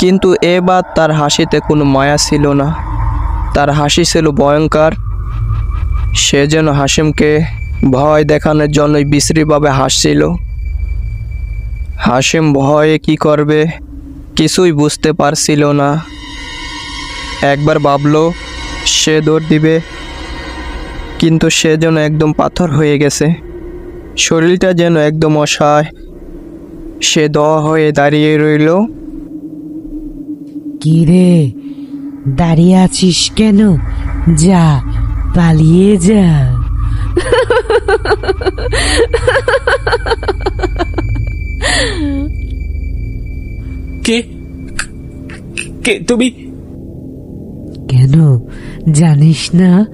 কিন্তু এবার তার হাসিতে কোনো মায়া ছিল না, তার হাসি ছিল ভয়ঙ্কর। সে যেন হাসিমকে ভয় দেখানোর জন্যই বিশ্রীভাবে হাসছিল। হাসিম ভয়ে কি করবে কিছুই বুঝতে পারছিল না। একবার ভাবলো সে দৌড় দিবে, কিন্তু সে যেন একদম পাথর হয়ে গেছে, শরীরটা যেন একদম অসহায়। সে দোয়া হয়ে দাঁড়িয়ে রইল। কি রে, দাঁড়িয়ে আছিস কেন? যা, পালিয়ে যা। কে কে তুমি? কেন জানিস না?